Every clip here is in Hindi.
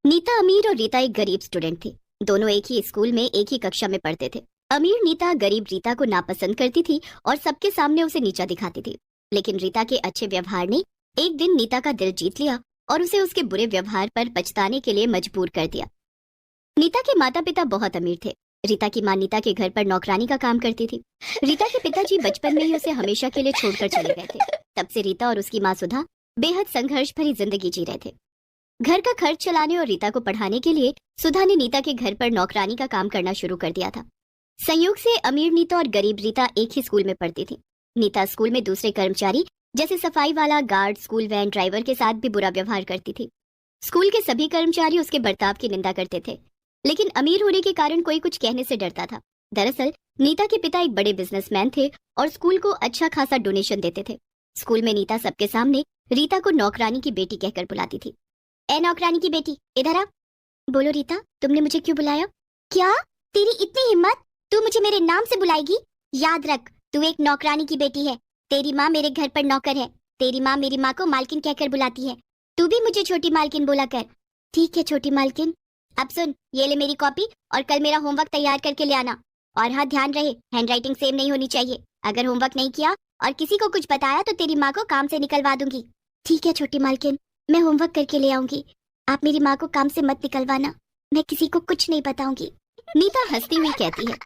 नीता अमीर और रीता एक गरीब स्टूडेंट थी। दोनों एक ही स्कूल में एक ही कक्षा में पढ़ते थे। अमीर नीता गरीब रीता को नापसंद करती थी और सबके सामने उसे नीचा दिखाती थी। लेकिन रीता के अच्छे व्यवहार ने एक दिन नीता का दिल जीत लिया और उसे उसके बुरे व्यवहार पर पछताने के लिए मजबूर कर दिया। नीता के माता पिता बहुत अमीर थे। रीता की मां नीता के घर पर नौकरानी का काम करती थी। रीता के पिताजी बचपन में ही उसे हमेशा के लिए छोड़कर चले गए थे। तब से रीता और उसकी माँ सुधा बेहद संघर्ष भरी जिंदगी जी रहे थे। घर का खर्च चलाने और रीता को पढ़ाने के लिए सुधा ने नीता के घर पर नौकरानी का काम करना शुरू कर दिया था। संयोग से अमीर नीता और गरीब रीता एक ही स्कूल में पढ़ती थी। नीता स्कूल में दूसरे कर्मचारी जैसे सफाई वाला, गार्ड, स्कूल वैन ड्राइवर के साथ भी बुरा व्यवहार करती थी। स्कूल के सभी कर्मचारी उसके बर्ताव की निंदा करते थे, लेकिन अमीर होने के कारण कोई कुछ कहने से डरता था। दरअसल नीता के पिता एक बड़े बिजनेसमैन थे और स्कूल को अच्छा खासा डोनेशन देते थे। स्कूल में नीता सबके सामने रीता को नौकरानी की बेटी कहकर बुलाती थी। ए नौकरानी की बेटी, इधर आ। बोलो रीता, तुमने मुझे क्यों बुलाया? क्या तेरी इतनी हिम्मत? तू मुझे मेरे नाम से बुलाएगी? याद रख, तू एक नौकरानी की बेटी है। तेरी माँ मेरे घर पर नौकर है। तेरी माँ मेरी माँ को मालकिन कहकर बुलाती है। तू भी मुझे छोटी मालकिन बोला कर। ठीक है छोटी मालकिन। अब सुन, ये ले मेरी कॉपी और कल मेरा होमवर्क तैयार करके ले आना। और हाँ, ध्यान रहे, हैंडराइटिंग सेम नहीं होनी चाहिए। अगर होमवर्क नहीं किया और किसी को कुछ बताया तो तेरी माँ को काम से निकलवा दूंगी। ठीक है छोटी मालकिन, मैं होमवर्क करके ले आऊंगी। आप मेरी माँ को काम से मत निकलवाना, मैं किसी को कुछ नहीं बताऊंगी। नीता हंसती हुई कहती है।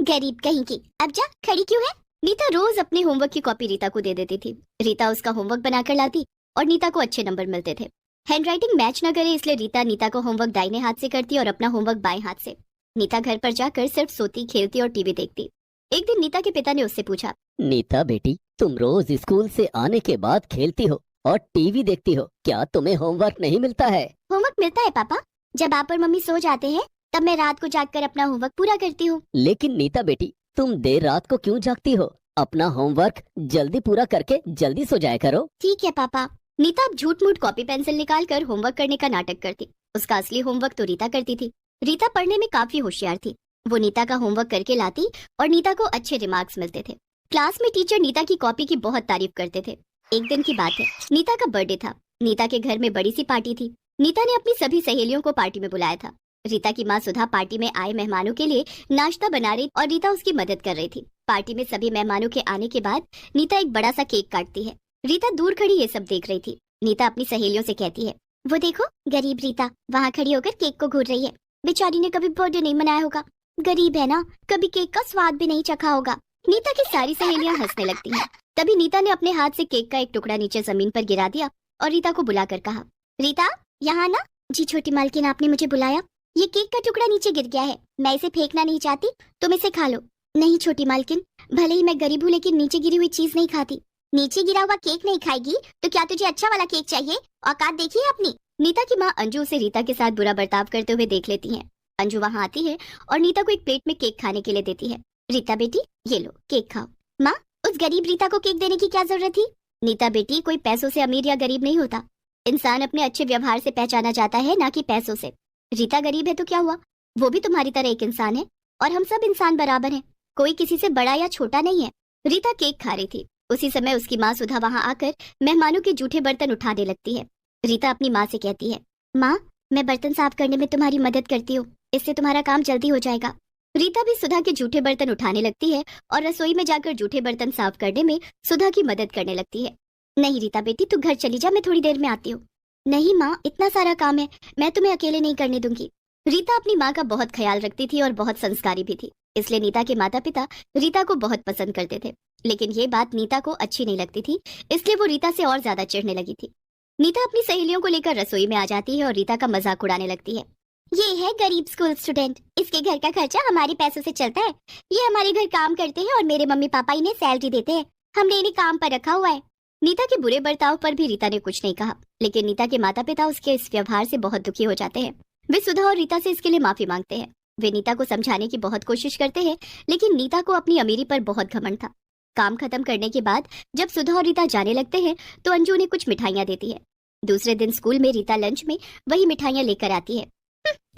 गरीब कहीं की, अब जा, खड़ी क्यों है? नीता रोज अपने होमवर्क की कॉपी रीता को दे देती थी। रीता उसका होमवर्क बनाकर लाती और नीता को अच्छे नंबर मिलते थे। हैंडराइटिंग मैच न करे इसलिए रीता नीता को होमवर्क दाहिने हाथ से करती और अपना होमवर्क बाएं हाथ से। नीता घर पर जाकर सिर्फ सोती, खेलती और टीवी देखती। एक दिन नीता के पिता ने उससे पूछा, नीता बेटी, तुम रोज स्कूल से आने के बाद खेलती हो और टीवी देखती हो, क्या तुम्हें होमवर्क नहीं मिलता है? होमवर्क मिलता है पापा, जब आप और मम्मी सो जाते हैं तब मैं रात को जागकर अपना होमवर्क पूरा करती हूँ। लेकिन नीता बेटी, तुम देर रात को क्यों जागती हो? अपना होमवर्क जल्दी पूरा करके जल्दी सो जाया करो। ठीक है पापा। नीता अब झूठ मूठ कॉपी पेंसिल निकाल कर होमवर्क करने का नाटक करती। उसका असली होमवर्क तो रीता करती थी। रीता पढ़ने में काफी होशियार थी। वो नीता का होमवर्क करके लाती और नीता को अच्छे रिमार्क्स मिलते थे। क्लास में टीचर नीता की कॉपी की बहुत तारीफ करते थे। एक दिन की बात है, नीता का बर्थडे था। नीता के घर में बड़ी सी पार्टी थी। नीता ने अपनी सभी सहेलियों को पार्टी में बुलाया था। रीता की माँ सुधा पार्टी में आए मेहमानों के लिए नाश्ता बना रही और रीता उसकी मदद कर रही थी। पार्टी में सभी मेहमानों के आने के बाद नीता एक बड़ा सा केक काटती है। रीता दूर खड़ी ये सब देख रही थी। नीता अपनी सहेलियों से कहती है, वो देखो गरीब रीता वहाँ खड़ी होकर केक को घूर रही है। बेचारी ने कभी बर्थडे नहीं मनाया होगा, गरीब है ना, कभी केक का स्वाद भी नहीं चखा होगा। नीता की सारी सहेलियां हंसने लगती हैं। तभी नीता ने अपने हाथ से केक का एक टुकड़ा नीचे जमीन पर गिरा दिया और रीता को बुलाकर कहा, रीता यहाँ ना। जी छोटी मालकिन, आपने मुझे बुलाया? ये केक का टुकड़ा नीचे गिर गया है, मैं इसे फेंकना नहीं चाहती, तुम इसे खा लो। नहीं छोटी मालकिन, भले ही मैं गरीब हूँ लेकिन नीचे गिरी हुई चीज नहीं खाती। नीचे गिरा हुआ केक नहीं खाएगी तो क्या तुझे अच्छा वाला केक चाहिए? औकात देखी है अपनी। नीता की माँ अंजू उसे रीता के साथ बुरा बर्ताव करते हुए देख लेती है। अंजू वहाँ आती है और नीता को एक प्लेट में केक खाने के लिए देती है। रीता बेटी, ये लो केक खाओ। माँ, उस गरीब रीता को केक देने की क्या जरूरत थी? नीता बेटी, कोई पैसों से अमीर या गरीब नहीं होता। इंसान अपने अच्छे व्यवहार से पहचाना जाता है, ना कि पैसों से। रीता गरीब है तो क्या हुआ, वो भी तुम्हारी तरह एक इंसान है और हम सब इंसान बराबर हैं। कोई किसी से बड़ा या छोटा नहीं है। रीता केक खा रही थी। उसी समय उसकी माँ सुधा वहाँ आकर मेहमानों के जूठे बर्तन उठाने लगती है। रीता अपनी माँ से कहती है, माँ, मैं बर्तन साफ करने में तुम्हारी मदद करती हूँ, इससे तुम्हारा काम जल्दी हो जाएगा। रीता भी सुधा के जूठे बर्तन उठाने लगती है और रसोई में जाकर जूठे बर्तन साफ करने में सुधा की मदद करने लगती है। नहीं रीता बेटी, तू घर चली जा, मैं थोड़ी देर में आती हूँ। नहीं माँ, इतना सारा काम है, मैं तुम्हें अकेले नहीं करने दूंगी। रीता अपनी माँ का बहुत ख्याल रखती थी और बहुत संस्कारी भी थी, इसलिए नीता के माता पिता रीता को बहुत पसंद करते थे। लेकिन ये बात नीता को अच्छी नहीं लगती थी, इसलिए वो रीता से और ज्यादा चिढ़ने लगी थी। नीता अपनी सहेलियों को लेकर रसोई में आ जाती है और रीता का मजाक उड़ाने लगती है। ये है गरीब स्कूल स्टूडेंट, इसके घर का खर्चा हमारे पैसों से चलता है। ये हमारे घर काम करते हैं और मेरे मम्मी पापा इन्हें सैलरी देते हैं, हमने इन्हें काम पर रखा हुआ है। नीता के बुरे बर्ताव पर भी रीता ने कुछ नहीं कहा, लेकिन नीता के माता पिता उसके इस व्यवहार से बहुत दुखी हो जाते हैं। वे सुधा और रीता से इसके लिए माफी मांगते हैं। वे नीता को समझाने की बहुत कोशिश करते हैं, लेकिन नीता को अपनी अमीरी पर बहुत घमंड था। काम खत्म करने के बाद जब सुधा और रीता जाने लगते हैं तो अंजू उन्हें कुछ मिठाइयाँ देती है। दूसरे दिन स्कूल में रीता लंच में वही मिठाइयाँ लेकर आती है।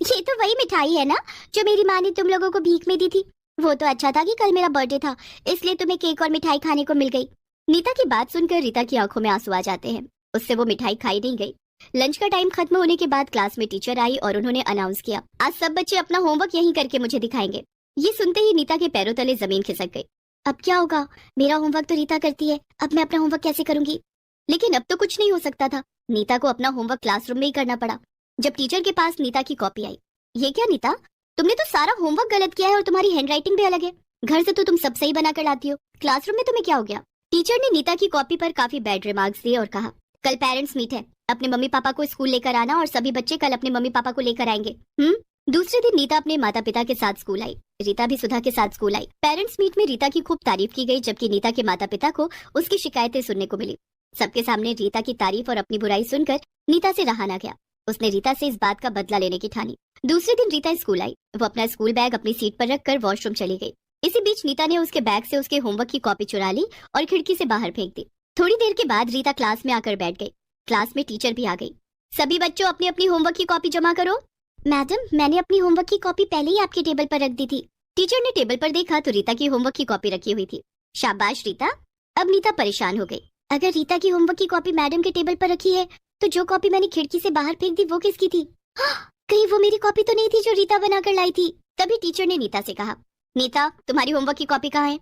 ये तो वही मिठाई है ना जो मेरी माँ ने तुम लोगों को भीख में दी थी। वो तो अच्छा था कि कल मेरा बर्थडे था, इसलिए तुम्हें केक और मिठाई खाने को मिल गई। नीता की बात सुनकर रीता की आंखों में आंसू आ जाते हैं। उससे वो मिठाई खाई नहीं गई। लंच का टाइम खत्म होने के बाद क्लास में टीचर आई और उन्होंने अनाउंस किया, आज सब बच्चे अपना होमवर्क यहीं करके मुझे दिखाएंगे। ये सुनते ही नीता के पैरों तले जमीन खिसक गई। अब क्या होगा, मेरा होमवर्क तो रीता करती है, अब मैं अपना होमवर्क कैसे करूंगी। लेकिन अब तो कुछ नहीं हो सकता था। नीता को अपना होमवर्क क्लासरूम में ही करना पड़ा। जब टीचर के पास नीता की कॉपी आई, ये क्या नीता, तुमने तो सारा होमवर्क गलत किया है और तुम्हारी हैंडराइटिंग भी अलग है। घर से तो तुम सब सही बनाकर लाती हो, क्लासरूम में तुम्हें क्या हो गया। टीचर ने नीता की कॉपी पर काफी बैड रिमार्क्स दिए और कहा, कल पेरेंट्स मीट है, अपने मम्मी पापा को स्कूल लेकर आना और सभी बच्चे कल अपने मम्मी पापा को लेकर आएंगे। दूसरे दिन नीता अपने माता पिता के साथ स्कूल आई। रीता भी सुधा के साथ स्कूल आई। पेरेंट्स मीट में रीता की खूब तारीफ की गई, जबकि नीता के माता पिता को उसकी शिकायतें सुनने को मिली। सबके सामने रीता की तारीफ और अपनी बुराई सुनकर नीता से रहा ना गया। उसने रीता से इस बात का बदला लेने की ठानी। दूसरे दिन रीता स्कूल आई। वो अपना स्कूल बैग अपनी सीट पर रखकर वॉशरूम चली गई। इसी बीच नीता ने उसके बैग से उसके होमवर्क की कॉपी चुरा ली और खिड़की से बाहर फेंक दी। थोड़ी देर के बाद रीता क्लास में आकर बैठ गई। क्लास में टीचर भी आ गई। सभी बच्चों अपनी अपनी होमवर्क की कॉपी जमा करो। मैडम, मैंने अपनी होमवर्क की कॉपी पहले ही आपके टेबल पर रख दी थी। टीचर ने टेबल पर देखा तो रीता की होमवर्क की कॉपी रखी हुई थी। शाबाश रीता। अब नीता परेशान हो गई। अगर रीता की होमवर्क की कॉपी मैडम के टेबल पर रखी है तो जो कॉपी मैंने खिड़की से बाहर फेंक दी वो किसकी थी। कहीं वो मेरी कॉपी तो नहीं थी जो रीता बनाकर लाई थी। तभी टीचर ने नीता से कहा, नीता तुम्हारी होमवर्क की कॉपी कहाँ है।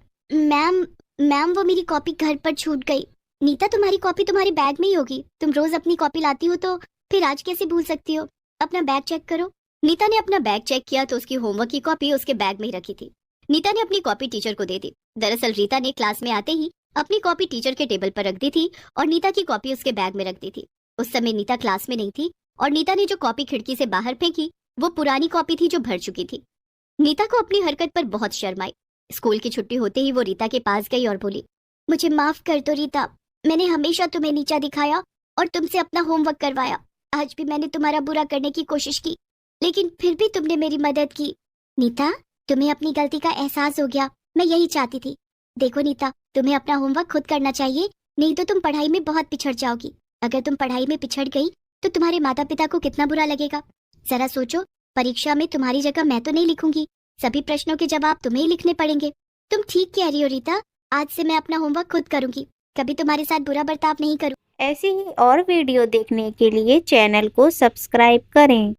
मैम वो मेरी कॉपी घर पर छूट गई। नीता तुम्हारी कॉपी तुम्हारे बैग में ही होगी, तुम रोज अपनी कॉपी लाती हो तो फिर आज कैसे भूल सकती हो। अपना बैग चेक करो। नीता ने अपना बैग चेक किया तो उसकी होमवर्क की कॉपी उसके बैग में ही रखी थी। नीता ने अपनी कॉपी टीचर को दे दी। दरअसल रीता ने क्लास में आते ही अपनी कॉपी टीचर के टेबल पर रख दी थी और नीता की कॉपी उसके बैग में रख दी थी। उस समय नीता क्लास में नहीं थी और नीता ने जो कॉपी खिड़की से बाहर फेंकी वो पुरानी कॉपी थी जो भर चुकी थी। नीता को अपनी हरकत पर बहुत शर्म आई। स्कूल की छुट्टी होते ही वो रीता के पास गई और बोली, मुझे माफ कर दो रीता, मैंने हमेशा तुम्हें नीचा दिखाया और तुमसे अपना होमवर्क करवाया। आज भी मैंने तुम्हारा बुरा करने की कोशिश की, लेकिन फिर भी तुमने मेरी मदद की। नीता, तुम्हें अपनी गलती का एहसास हो गया, मैं यही चाहती थी। देखो नीता, तुम्हें अपना होमवर्क खुद करना चाहिए, नहीं तो तुम पढ़ाई में बहुत पिछड़ जाओगी। अगर तुम पढ़ाई में पिछड़ गई तो तुम्हारे माता पिता को कितना बुरा लगेगा। जरा सोचो, परीक्षा में तुम्हारी जगह मैं तो नहीं लिखूंगी, सभी प्रश्नों के जवाब तुम्हें ही लिखने पड़ेंगे। तुम ठीक कह रही हो रीता, आज से मैं अपना होमवर्क खुद करूंगी, कभी तुम्हारे साथ बुरा बर्ताव नहीं करूँ। ऐसी ही और वीडियो देखने के लिए चैनल को सब्सक्राइब करें।